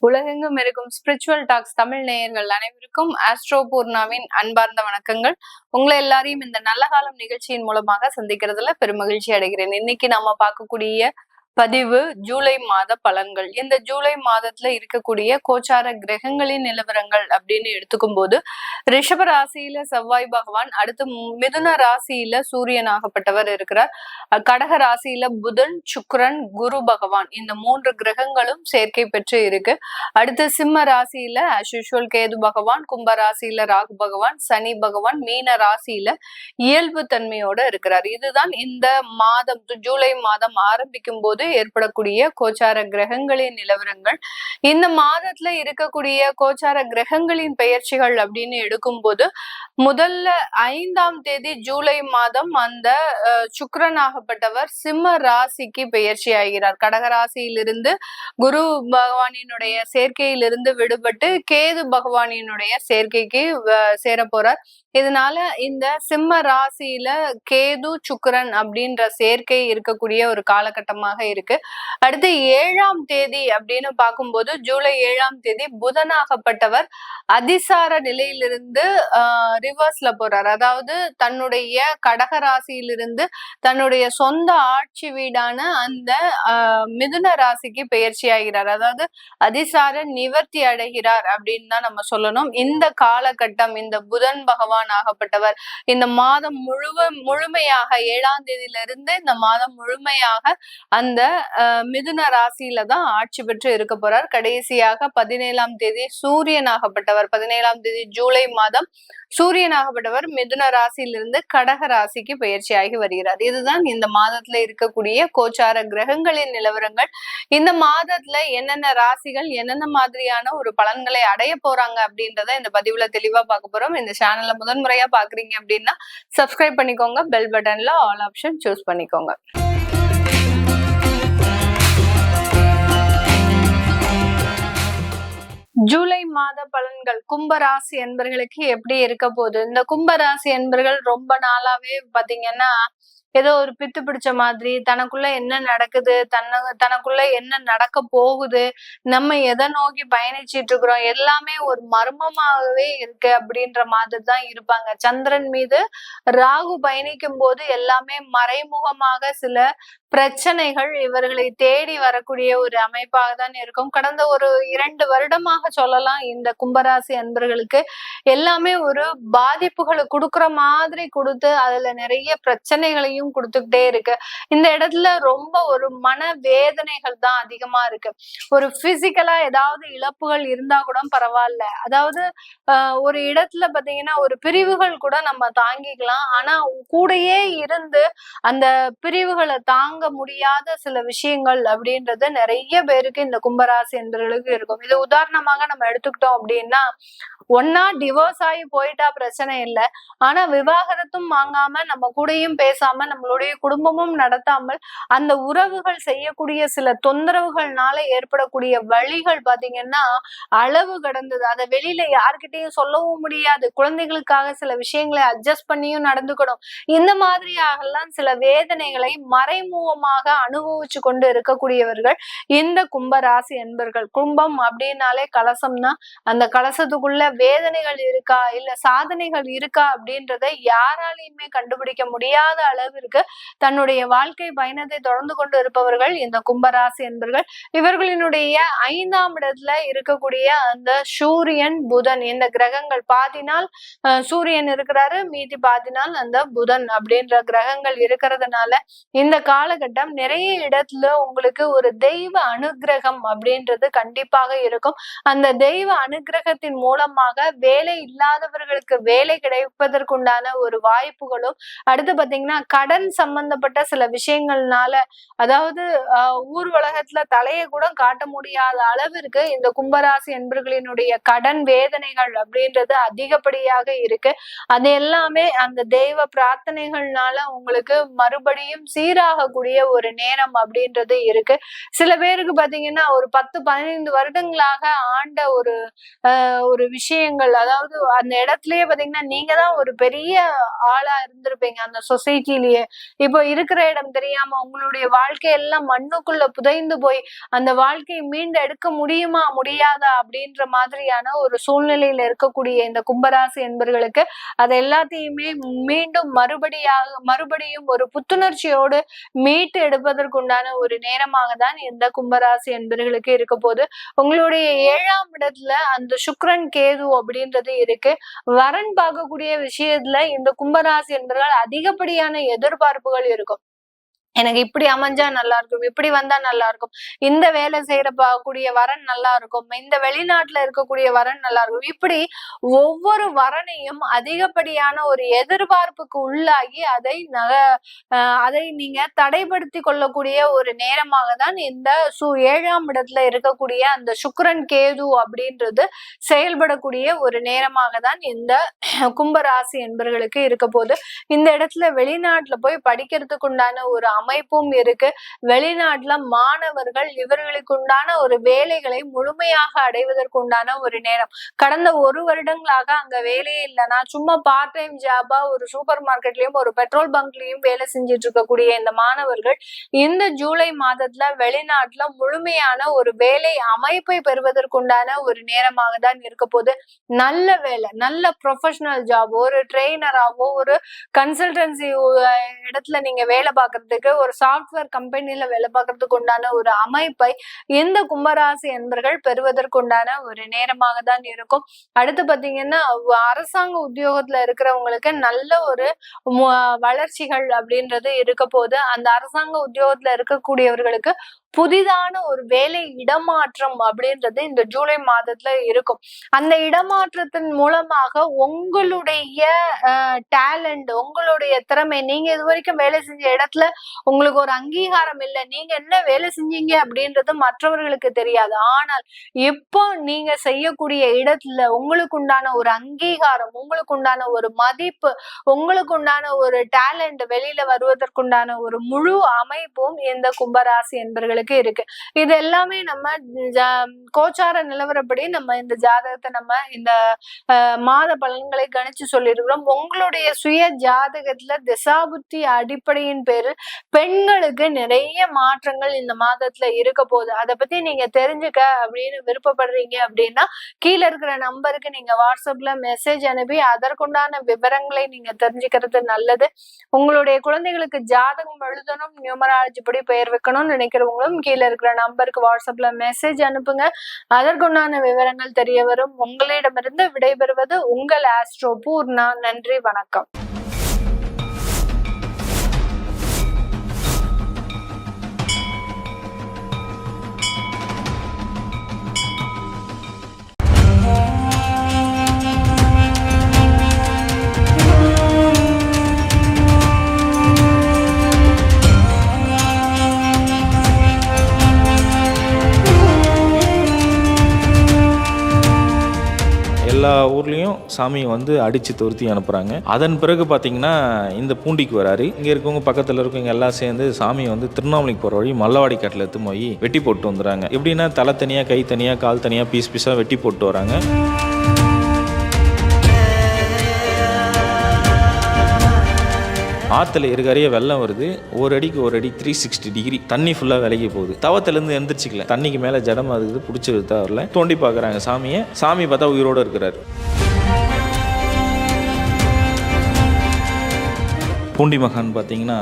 உலகெங்கும் இருக்கும் spiritual tax Tamil நேயர்கள் அனைவருக்கும் ஆஸ்ட்ரோ பூர்ணாவின் அன்பார்ந்த வணக்கங்கள். உங்களை எல்லாரையும் இந்த நல்ல காலம் நிகழ்ச்சியின் மூலமாக சந்திக்கிறதுல பெருமகிழ்ச்சி அடைகிறேன். இன்னைக்கு நாம பார்க்கக்கூடிய பதிவு ஜூலை மாத பலன்கள். இந்த ஜூலை மாதத்துல இருக்கக்கூடிய கோச்சார கிரகங்களின் நிலவரங்கள் அப்படின்னு எடுத்துக்கும் போது ரிஷப ராசியில செவ்வாய் பகவான், அடுத்து மிதுன ராசியில சூரியனாகப்பட்டவர் இருக்கிறார். கடக ராசியில புதன், சுக்கிரன், குரு பகவான் இந்த 3 கிரகங்களும் சேர்க்கை பெற்று இருக்கு. அடுத்து சிம்ம ராசியில அஸ்யூஷுவல் கேது பகவான், கும்ப ராசியில ராகு பகவான், சனி பகவான், மீன ராசியில இயல்பு தன்மையோட இருக்கிறார். இதுதான் இந்த மாதம் ஜூலை மாதம் ஆரம்பிக்கும் போது ஏற்படக்கூடிய கோச்சார கிரகங்களின் நிலவரங்கள். இந்த மாதத்துல இருக்கக்கூடிய கோச்சார கிரகங்களின் பெயர்ச்சிகள் அப்படின்னு எடுக்கும் போது முதல்ல 5ஆம் தேதி ஜூலை மாதம் அந்த சுக்கிரனாகப்பட்டவர் சிம்ம ராசிக்கு பெயர்ச்சி ஆகிறார். கடகராசியிலிருந்து குரு பகவானினுடைய சேர்க்கையிலிருந்து விடுபட்டு கேது பகவானினுடைய சேர்க்கைக்கு சேர போறார். இதனால இந்த சிம்ம ராசியில கேது சுக்கிரன் அப்படின்ற சேர்க்கை இருக்கக்கூடிய ஒரு காலகட்டமாக இருக்கு. அடுத்து 7ஆம் தேதி அப்படின்னு பார்க்கும்போது ஜூலை 7ஆம் தேதி புதனாகப்பட்டவர் அதிசார நிலையிலிருந்து ரிவர்ஸ்ல போறார். அதாவது தன்னுடைய கடக ராசியிலிருந்து தன்னுடைய சொந்த ஆட்சி வீடான அந்த மிதுன ராசிக்கு பெயர்ச்சி ஆகிறார். அதாவது அதிசார நிவர்த்தி அடைகிறார் அப்படின்னு தான் நம்ம சொல்லணும். இந்த காலகட்டம் இந்த புதன் பகவான் ஆகப்பட்டவர் இந்த மாதம் முழுமையாக 7ஆம் தேதியிலிருந்து இந்த மாதம் முழுமையாக அந்த மிதுன ராசியில தான் ஆட்சி பெற்று இருக்க போறார். கடைசியாக 17ஆம் தேதி சூரியனாகப்பட்டவர் 17ஆம் தேதி ஜூலை மாதம் சூரியனாகப்பட்டவர் மிதுன ராசியிலிருந்து கடக ராசிக்கு பயிற்சி ஆகி வருகிறார். இதுதான் இந்த மாதத்துல இருக்கக்கூடிய கோச்சார கிரகங்களின் நிலவரங்கள். இந்த மாதத்துல என்னென்ன ராசிகள் என்னென்ன மாதிரியான ஒரு பலன்களை அடைய போறாங்க அப்படின்றத இந்த பதிவுல தெளிவா பார்க்க போறோம். இந்த சேனல்ல முதன்முறையா பாக்குறீங்க அப்படின்னா சப்ஸ்கிரைப் பண்ணிக்கோங்க, பெல் பட்டன்ல ஆல் ஆப்ஷன் சூஸ் பண்ணிக்கோங்க. ஜூலை மாத பலன்கள் கும்பராசி என்பர்களுக்கு எப்படி இருக்க போகுது? இந்த கும்பராசி என்பர்கள் ரொம்ப நாளாவே பாத்தீங்கன்னா ஏதோ ஒரு பித்து பிடிச்ச மாதிரி தனக்குள்ள என்ன நடக்குது, தனக்குள்ள என்ன நடக்க போகுது, நம்ம எதை நோக்கி பயணிச்சிட்டு இருக்கிறோம், எல்லாமே ஒரு மர்மமாகவே இருக்கு அப்படின்ற மாதிரி தான் இருப்பாங்க. சந்திரன் மீது ராகு பயணிக்கும் போது எல்லாமே மறைமுகமாக சில பிரச்சனைகள் இவர்களை தேடி வரக்கூடிய ஒரு அமைப்பாக தான் இருக்கும். கடந்த ஒரு 2 வருடமாக சொல்லலாம் இந்த கும்பராசி அன்பர்களுக்கு எல்லாமே ஒரு பாதிப்புகளை கொடுக்குற மாதிரி கொடுத்து அதுல நிறைய பிரச்சனைகளையும் கொடுத்துக்கிட்டே இருக்கு. இந்த இடத்துல ரொம்ப ஒரு மன வேதனைகள் தான் அதிகமா இருக்கு. ஒரு பிசிக்கலா ஏதாவது இழப்புகள் இருந்தா கூட பரவாயில்ல. அதாவது ஒரு இடத்துல பாத்தீங்கன்னா ஒரு பிரிவுகள் கூட நம்ம தாங்கிக்கலாம். ஆனா கூடயே இருந்து அந்த பிரிவுகளை தாங்க முடியாத சில விஷயங்கள் அப்படின்றது நிறைய பேருக்கு இந்த கும்பராசி என்பவர்களுக்கு இருக்கும். இது உதாரணமாக நம்ம எடுத்துக்கிட்டோம் அப்படின்னா, ஒன்னா டிவோர்ஸ் ஆகி போயிட்டா பிரச்சனை இல்லை, ஆனா விவாகரத்தும் வாங்காம நம்ம கூடயும் பேசாம நம்மளுடைய குடும்பமும் நடத்தாமல் அந்த உறவுகள் செய்யக்கூடிய சில தொந்தரவுகள்னால ஏற்படக்கூடிய வழிகள் பாத்தீங்கன்னா அளவு கடந்தது. அதை வெளியில யார்கிட்டையும் சொல்லவும் முடியாது. குழந்தைகளுக்காக சில விஷயங்களை அட்ஜஸ்ட் பண்ணியும் நடந்துக்கணும். இந்த மாதிரியாகலாம் சில வேதனைகளை மறைமுகமாக அனுபவிச்சு கொண்டு இருக்கக்கூடியவர்கள் இந்த கும்பராசி என்பர்கள். கும்பம் அப்படின்னாலே கலசம் தான். அந்த கலசத்துக்குள்ள வேதனைகள் இருக்கா இல்ல சாதனைகள் இருக்கா அப்படின்றத யாராலையுமே கண்டுபிடிக்க முடியாத அளவிற்கு தன்னுடைய வாழ்க்கை பயணத்தை தொடர்ந்து கொண்டு இருப்பவர்கள் இந்த கும்பராசி என்பர்கள். இவர்களினுடைய 5ஆம் இடத்துல இருக்கக்கூடிய அந்த சூரியன் புதன் இந்த கிரகங்கள் பாதினால் சூரியன் இருக்கிறாரு, மீதி பாதினால் அந்த புதன் அப்படின்ற கிரகங்கள் இருக்கிறதுனால இந்த காலகட்டம் நிறைய இடத்துல உங்களுக்கு ஒரு தெய்வ அனுகிரகம் அப்படின்றது கண்டிப்பாக இருக்கும். அந்த தெய்வ அனுகிரகத்தின் மூலமாக வேலை இல்லாதவர்களுக்கு வேலை கிடைப்பதற்குண்டான ஒரு வாய்ப்புகளும், அடுத்து பாத்தீங்கன்னா கடன் சம்பந்தப்பட்ட சில விஷயங்கள்னால அதாவது ஊர் உலகத்துல தலையை கூட காட்ட முடியாத அளவிற்கு இந்த கும்பராசி என்பர்களினுடைய கடன் வேதனைகள் அப்படின்றது அதிகப்படியாக இருக்கு. அது எல்லாமே அந்த தெய்வ பிரார்த்தனைகள்னால உங்களுக்கு மறுபடியும் சீராகக்கூடிய ஒரு நேரம் அப்படின்றது இருக்கு. சில பேருக்கு பாத்தீங்கன்னா ஒரு 10-15 வருடங்களாக ஆண்ட ஒரு விஷயங்கள், அதாவது அந்த இடத்துலயே பாத்தீங்கன்னா நீங்க தான் ஒரு பெரிய ஆளா இருந்திருப்பீங்க அந்த சொசைட்டிலேயே. இப்போ இருக்கிற இடம் தெரியாம உங்களுடைய வாழ்க்கையெல்லாம் மண்ணுக்குள்ள புதைந்து போய் அந்த வாழ்க்கையை மீண்டு எடுக்க முடியுமா முடியாதா அப்படின்ற மாதிரியான ஒரு சூழ்நிலையில இருக்கக்கூடிய இந்த கும்பராசி என்பர்களுக்கு அது எல்லாத்தையுமே மீண்டும் மறுபடியும் ஒரு புத்துணர்ச்சியோடு மீட்டு எடுப்பதற்குண்டான ஒரு நேரமாக தான் இந்த கும்பராசி என்பர்களுக்கு இருக்க போது. உங்களுடைய 7ஆம் இடத்துல அந்த சுக்கிரன் கேது அப்படின்றது இருக்கு. வரன் பார்க்கக்கூடிய விஷயத்துல இந்த கும்பராசி என்பவர்கள் அதிகப்படியான எதிர்பார்ப்புகள் இருக்கும். எனக்கு இப்படி அமைஞ்சா நல்லா இருக்கும், இப்படி வந்தா நல்லா இருக்கும், இந்த வேலை செய்யறக்கூடிய வரன் நல்லா இருக்கும், இந்த வெளிநாட்டுல இருக்கக்கூடிய வரன் நல்லா இருக்கும், இப்படி ஒவ்வொரு வரனையும் அதிகப்படியான ஒரு எதிர்பார்ப்புக்கு உள்ளாகி அதை நீங்க தடைப்படுத்தி கொள்ளக்கூடிய ஒரு நேரமாக தான் இந்த 7ஆம் இடத்துல இருக்கக்கூடிய அந்த சுக்கிரன் கேது அப்படின்றது செயல்படக்கூடிய ஒரு நேரமாக தான் இந்த கும்பராசி என்பவர்களுக்கு இருக்க போது. இந்த இடத்துல வெளிநாட்டுல போய் படிக்கிறதுக்கு உண்டான ஒரு அமைப்பும் இருக்கு. வெளிநாட்டுல மாணவர்கள் இவர்களுக்கு உண்டான ஒரு வேலைகளை முழுமையாக அடைவதற்கு உண்டான ஒரு நேரம். கடந்த 1 வருடங்களாக அங்க வேலையே இல்லைன்னா சும்மா பார்ட் டைம் ஜாபா ஒரு சூப்பர் மார்க்கெட்லயும் ஒரு பெட்ரோல் பங்க்லயும் வேலை செஞ்சுட்டு இருக்கக்கூடிய இந்த மாணவர்கள் இந்த ஜூலை மாதத்துல வெளிநாட்டுல முழுமையான ஒரு வேலை அமைப்பை பெறுவதற்குண்டான ஒரு நேரமாக தான் இருக்க போது. நல்ல வேலை, நல்ல ப்ரொஃபஷனல் ஜாப், ஒரு ட்ரெயினராவோ ஒரு கன்சல்டன்சி இடத்துல நீங்க வேலை பார்க்கறதுக்கு, ஒரு சாஃப்ட்வேர் கம்பெனில வேலை பார்க்கறதுக்கு உண்டான ஒரு அமைப்பை இந்த கும்பராசி என்பர்கள் பெறுவதற்குண்டான ஒரு நேரமாக தான் இருக்கும். அடுத்து பாத்தீங்கன்னா அரசாங்க உத்தியோகத்துல இருக்கிறவங்களுக்கு நல்ல ஒரு வளர்ச்சிகள் அப்படின்றது இருக்க போது. அந்த அரசாங்க உத்தியோகத்துல இருக்கக்கூடியவர்களுக்கு புதிதான ஒரு வேலை இடமாற்றம் அப்படின்றது இந்த ஜூலை மாதத்துல இருக்கும். அந்த இடமாற்றத்தின் மூலமாக உங்களுடைய டேலண்ட், உங்களுடைய திறமை, நீங்க இது வரைக்கும் வேலை செஞ்ச இடத்துல உங்களுக்கு ஒரு அங்கீகாரம் இல்லை, நீங்க என்ன வேலை செஞ்சீங்க அப்படின்றது மற்றவர்களுக்கு தெரியாது. ஆனால் இப்போ நீங்க செய்யக்கூடிய இடத்துல உங்களுக்கு உண்டான ஒரு அங்கீகாரம், உங்களுக்கு உண்டான ஒரு மதிப்பு, உங்களுக்கு உண்டான ஒரு டேலண்ட் வெளியில வருவதற்குண்டான ஒரு முழு அமைப்பும் இந்த கும்பராசி என்பர்களுக்கு இருக்கு. இது எல்லாமே நம்ம கோச்சார நிலவரப்படி நம்ம இந்த ஜாதகத்தை நம்ம இந்த மாத பலன்களை கணிச்சு சொல்லியிருக்கிறோம். உங்களுடைய சுய ஜாதகத்துல திசாபுத்தி அடிப்படையின் பேரில் பெண்களுக்கு நிறைய மாற்றங்கள் இந்த மாதத்துல இருக்க போகுது. அதை பத்தி நீங்க தெரிஞ்சுக்க அப்படின்னு விருப்பப்படுறீங்க அப்படின்னா கீழே இருக்கிற நம்பருக்கு நீங்க வாட்ஸ்அப்ல மெசேஜ் அனுப்பி அதற்குண்டான விவரங்களை நீங்க தெரிஞ்சுக்கிறது நல்லது. உங்களுடைய குழந்தைகளுக்கு ஜாதகம் எழுதணும், நியூமராலஜி படி பெயர் வைக்கணும்னு நினைக்கிறவங்களும் கீழே இருக்கிற நம்பருக்கு வாட்ஸ்அப்ல மெசேஜ் அனுப்புங்க. அதற்குண்டான விவரங்கள் தெரிய வரும். உங்களிடமிருந்து விடைபெறுவது உங்கள் ஆஸ்ட்ரோ பூர்ணா. நன்றி, வணக்கம். எல்லா ஊர்லேயும் சாமியை வந்து அடித்து துரத்தி அனுப்புகிறாங்க. அதன் பிறகு பார்த்தீங்கன்னா இந்த பூண்டிக்கு வராரு. இங்கே இருக்கவங்க பக்கத்தில் இருக்கவங்க எல்லாம் சேர்ந்து சாமியை வந்து திருவண்ணாமலைக்கு போகிற வழி மல்லவாடி காட்டில் எடுத்து போய் வெட்டி போட்டு வந்துடுறாங்க. எப்படின்னா தலை தனியாக, கை தனியாக, கால் தனியாக, பீஸாக வெட்டி போட்டு வராங்க. ஆற்றுல இருக்கறைய வெள்ளம் வருது. ஒரு அடிக்கு 360 டிகிரி தண்ணி ஃபுல்லாக விலகி போகுது. தவத்திலேருந்து எந்திரிச்சிக்கல, தண்ணிக்கு மேலே ஜடம் அதுக்குது, பிடிச்சிருந்தா வரல. தோண்டி பார்க்குறாங்க சாமியை. சாமி பார்த்தா உயிரோடு இருக்கிறாரு. பூண்டி மகான் பார்த்தீங்கன்னா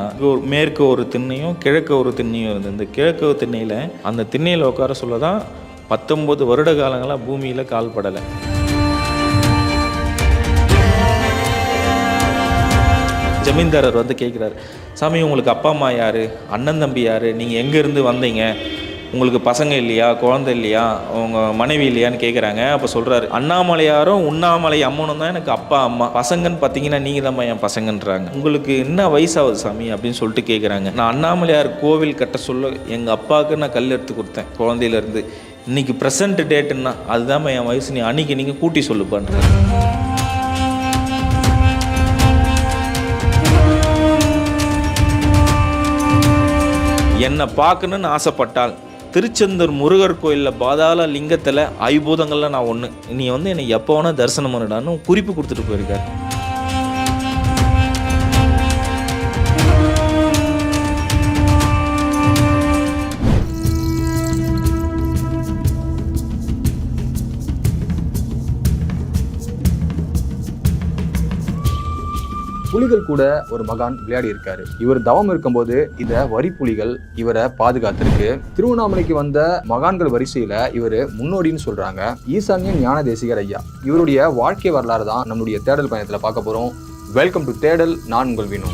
மேற்கு ஒரு திண்ணையும் கிழக்கு ஒரு திண்ணையும் இருந்தது. இந்த கிழக்கு திண்ணையில் அந்த திண்ணையில் உட்கார சொல்ல தான் 19 வருட காலங்களாக பூமியில் கால் படலை. ஜமீன்தாரர் வந்து கேட்குறாரு, சாமி உங்களுக்கு அப்பா அம்மா யார், அண்ணன் தம்பி யார், நீங்கள் எங்கேருந்து வந்தீங்க, உங்களுக்கு பசங்க இல்லையா, குழந்தை இல்லையா, உங்கள் மனைவி இல்லையான்னு கேட்குறாங்க. அப்போ சொல்கிறாரு, அண்ணாமலையாரும் உண்ணாமலை அம்மனும் தான் எனக்கு அப்பா அம்மா, பசங்கன்னு பார்த்தீங்கன்னா நீங்கள் தான் என் பசங்கன்றாங்க. உங்களுக்கு என்ன வயசாகுது சாமி அப்படின்னு சொல்லிட்டு கேட்குறாங்க. நான் அண்ணாமலையார் கோவில் கட்ட சொல்ல எங்கள் அப்பாவுக்கு நான் கல் எடுத்து கொடுத்தேன் குழந்தையிலேருந்து. இன்றைக்கி ப்ரெசன்ட் டேட்டுன்னா அதுதான் என் வயசு, நீ அன்றைக்கி நீங்கள் கூட்டி சொல்லுப்பான்றாரு. என்னை பார்க்கணுன்னு ஆசைப்பட்டால் திருச்செந்தூர் முருகர் கோயிலில் பாதாள லிங்கத்தில் ஐபூதங்களில் நான் ஒன்று, நீ வந்து என்னை எப்போ வேணால் தரிசனம் பண்ணிடான்னு குறிப்பு கொடுத்துட்டு போயிருக்காரு. புலிகள் கூட ஒரு மகான் விளையாடி இருக்காரு. இவர் தவம் இருக்கும்போது இந்த வரி புலிகள் இவரை பாதுகாத்திருக்கு. திருவண்ணாமலைக்கு வந்த மகான்கள் வரிசையில இவரு முன்னோடின்னு சொல்றாங்க. ஈசான்ய ஞான தேசிகர் ஐயா. இவருடைய வாழ்க்கை வரலாறு தான் நம்மளுடைய தேடல் பயணத்துல பார்க்க போறோம். வெல்கம் டு தேடல். நான் உங்கள் வினோ.